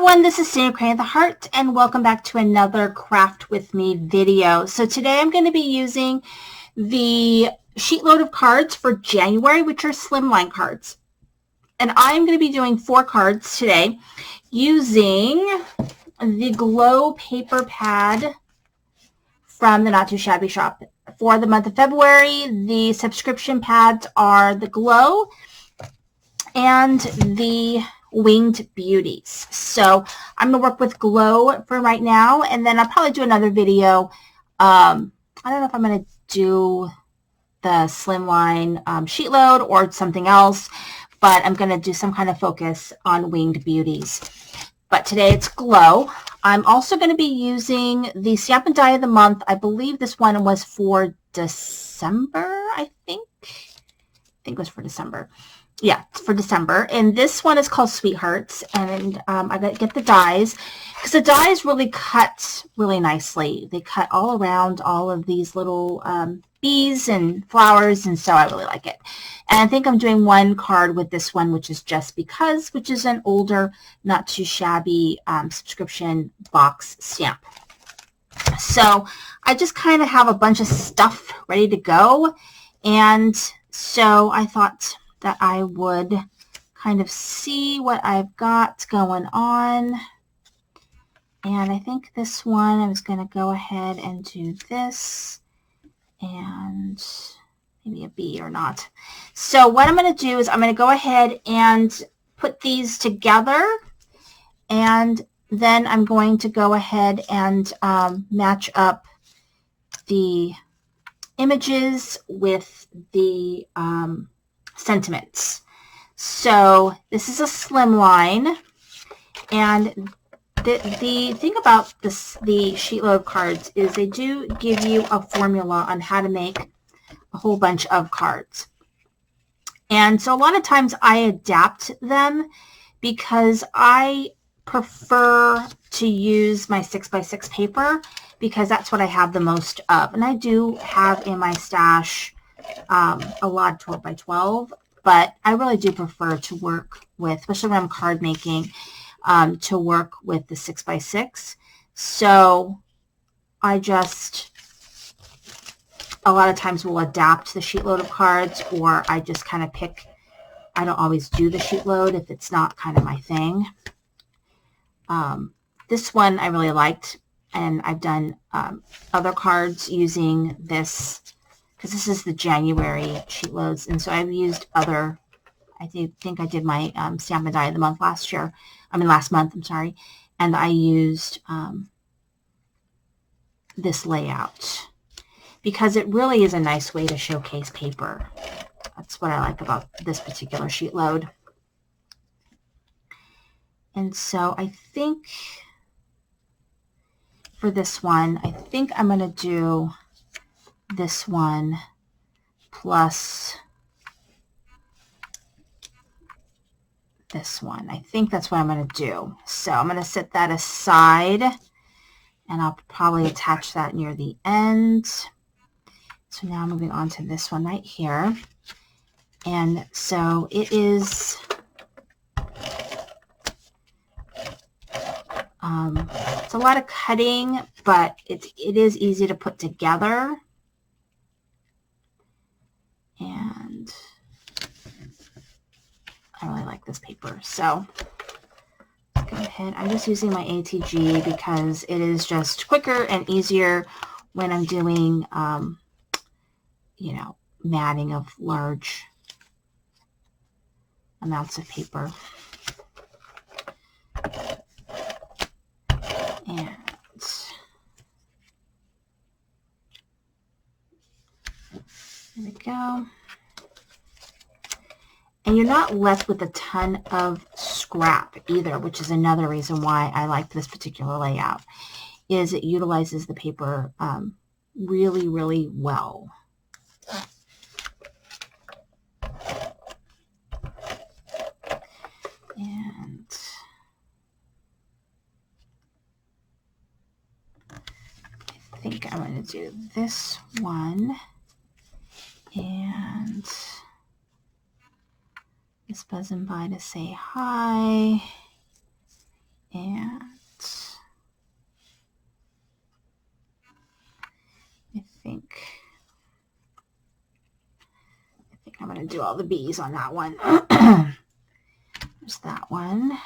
everyone, this is Santa Crane of the Heart, and welcome back to another Craft With Me video. So today I'm going to be using the sheet load of cards for January, which are Slimline cards. And I'm going to be doing 4 cards today using the Glow paper pad from the Not Too Shabby shop. For the month of February, the subscription pads are the Glow and the Winged Beauties. So I'm going to work with Glow for right now, and then I'll probably do another video. I don't know if I'm going to do the Slimline sheet load or something else, but I'm going to do some kind of focus on Winged Beauties. But today it's Glow. I'm also going to be using the Stamp and Die of the Month. I believe this one was for December, I think it was for December. Yeah, it's for December. And this one is called Sweethearts. And I got to get the dies because the dies really cut really nicely. They cut all around all of these little bees and flowers. And so I really like it. And I think I'm doing one card with this one, which is Just Because, which is an older, Not Too Shabby subscription box stamp. So I just kind of have a bunch of stuff ready to go. And so I thought that I would kind of see what I've got going on. And I think this one, I was going to go ahead and do this and maybe a B or not. So what I'm going to do is I'm going to go ahead and put these together, and then I'm going to go ahead and match up the images with the sentiments. So this is a Slimline, and the thing about the sheet load cards is they do give you a formula on how to make a whole bunch of cards. And so a lot of times I adapt them because I prefer to use my 6x6 paper because that's what I have the most of. And I do have in my stash a lot of 12x12, but I really do prefer to work with, especially when I'm card making, to work with the 6x6. So I just, a lot of times will adapt the sheet load of cards, or I just kind of pick. I don't always do the sheet load if it's not kind of my thing. This one I really liked, and I've done other cards using this, because this is the January sheet loads, and so I've used other, I think I did my Stamp and Die of the Month last month, I'm sorry, and I used this layout because it really is a nice way to showcase paper. That's what I like about this particular sheet load. And so I think for this one, I think I'm going to do this one plus this one. I think that's what I'm going to do. So I'm going to set that aside, and I'll probably attach that near the end. So now moving on to this one right here. And so it is it's a lot of cutting, but it is easy to put together. And I really like this paper. So let's go ahead. I'm just using my ATG because it is just quicker and easier when I'm doing, you know, matting of large amounts of paper. And there we go. And you're not left with a ton of scrap either, which is another reason why I like this particular layout, is it utilizes the paper really, really well. And I think I'm going to do this one and just buzzing by to say hi. And I think I'm going to do all the bees on that one. There's that one.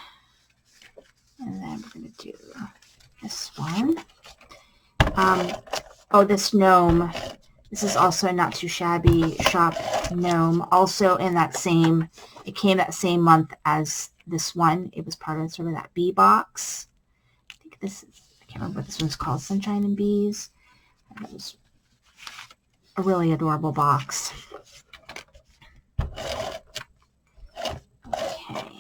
And then we're going to do this one. Oh, this gnome. This is also a Not Too Shabby shop gnome. Also in that same, it came that same month as this one. It was part of sort of that bee box. I think this is, I can't remember what this one's called, Sunshine and Bees. And it was a really adorable box. Okay.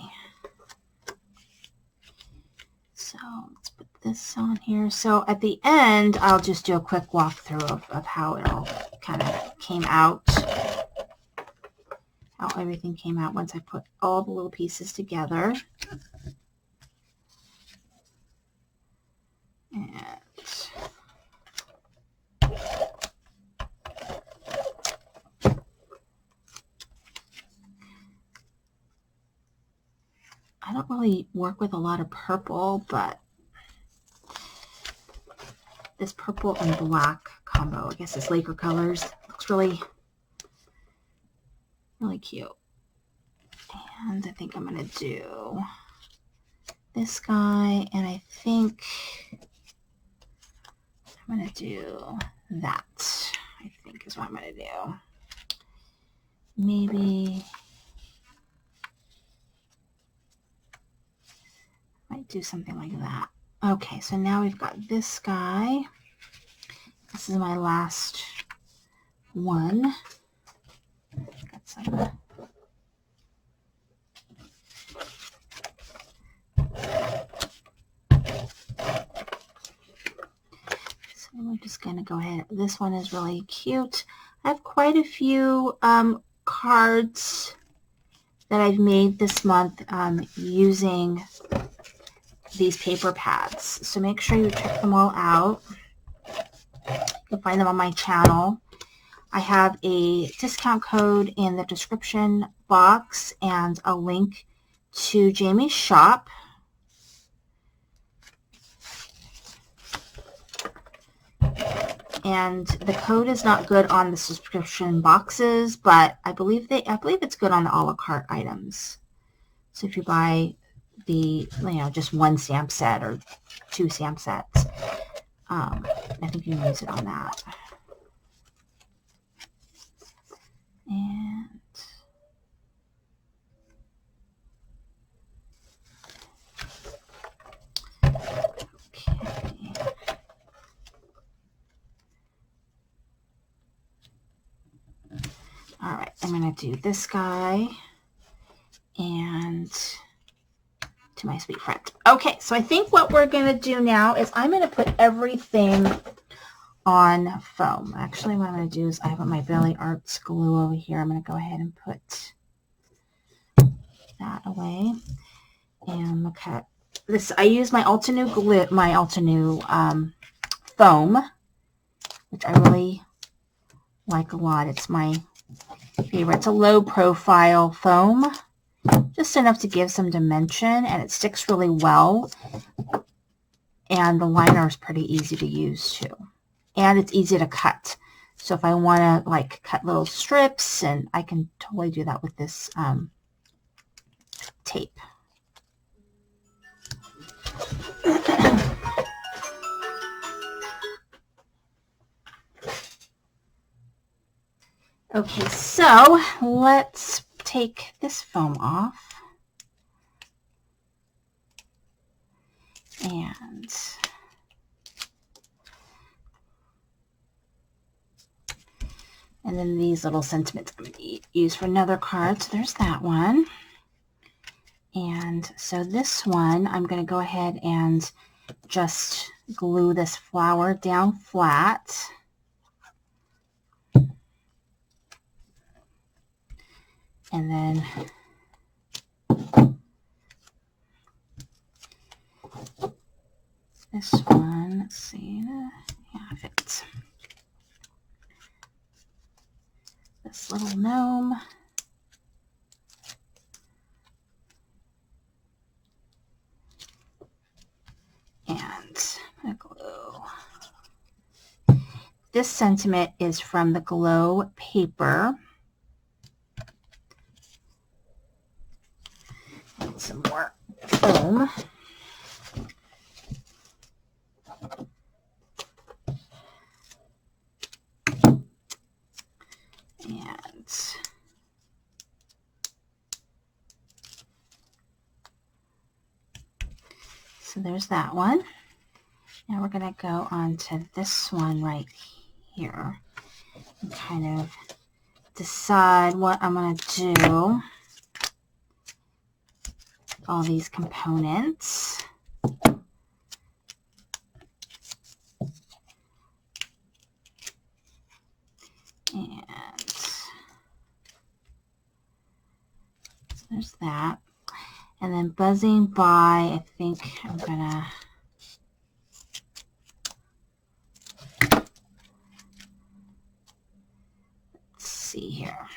So let's put this on here. So at the end, I'll just do a quick walkthrough of how it all kind of came out. How everything came out once I put all the little pieces together. And I don't really work with a lot of purple, but this purple and black combo, I guess it's Laker colors, looks really, really cute. And I think I'm going to do this guy, and I think I'm going to do that, I think is what I'm going to do. Maybe might do something like that. Okay, so now we've got this guy. This is my last one. Got some. So we're just going to go ahead. This one is really cute. I have quite a few cards that I've made this month using these paper pads. So make sure you check them all out. You'll find them on my channel. I have a discount code in the description box and a link to Jamie's shop. And the code is not good on the subscription boxes, but I believe it's good on the a la carte items. So if you buy the, just one stamp set or 2 stamp sets, I think you can use it on that. And okay. All right, I'm going to do this guy and to my sweet friend. Okay, so I think what we're going to do now is I'm going to put everything on foam. Actually, what I'm going to do is I have my Belly Arts glue over here. I'm going to go ahead and put that away. And look at this. I use my Altenew glue, my Altenew foam, which I really like a lot. It's my favorite. It's a low profile foam, just enough to give some dimension, and it sticks really well. And the liner is pretty easy to use too. And it's easy to cut. So if I want to like cut little strips, and I can totally do that with this tape. Okay, so let's take this foam off. And then these little sentiments I'm going to use for another card. So there's that one. And so this one, I'm going to go ahead and just glue this flower down flat. And then this one, let's see, yeah, if it's this little gnome. And glue. This sentiment is from the Glow paper. And some more foam. And so there's that one. Now we're going to go on to this one right here and kind of decide what I'm going to do with all these components. And so there's that. And then buzzing by, I think I'm going to see here.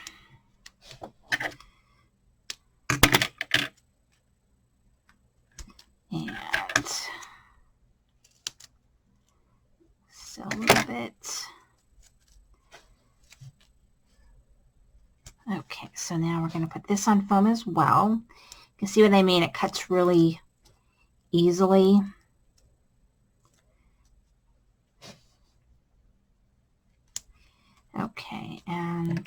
And so a little bit. Okay, so now we're going to put this on foam as well. You can see what I mean. It cuts really easily. Okay, and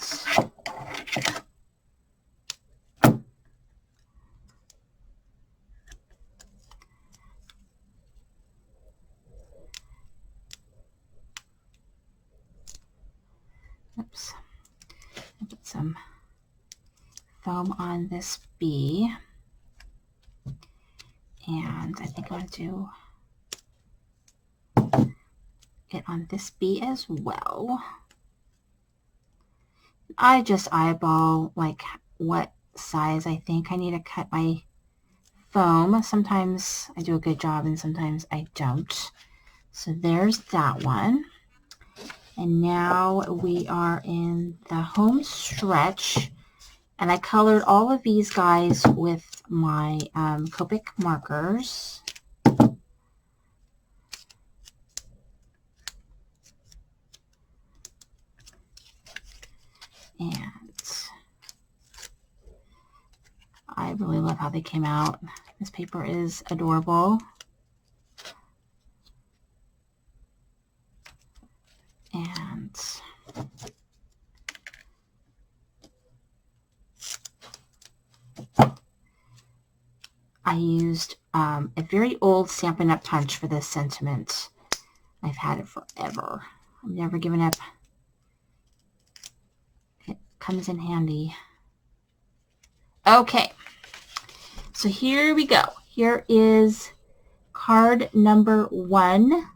oops, I put some foam on this bee, and I think I'm going to do it on this bee as well. I just eyeball like what size I think I need to cut my foam. Sometimes I do a good job and sometimes I don't. So there's that one. And now we are in the home stretch, and I colored all of these guys with my Copic markers. And I really love how they came out. This paper is adorable. And I used a very old Stampin' Up! Punch for this sentiment. I've had it forever. I've never given up. It comes in handy. Okay, so here we go. Here is card number 1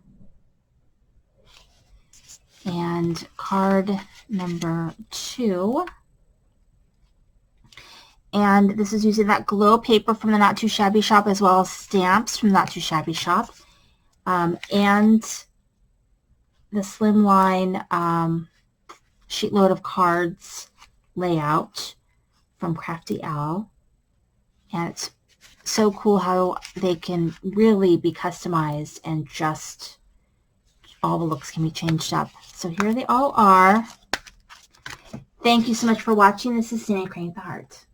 and card number 2. And this is using that glow paper from the Not Too Shabby shop, as well as stamps from the Not Too Shabby shop, and the Slimline sheet load of cards layout from Crafty Owl. And it's so cool how they can really be customized and just all the looks can be changed up. So here they all are. Thank you so much for watching. This is Sandy Crane with the Heart.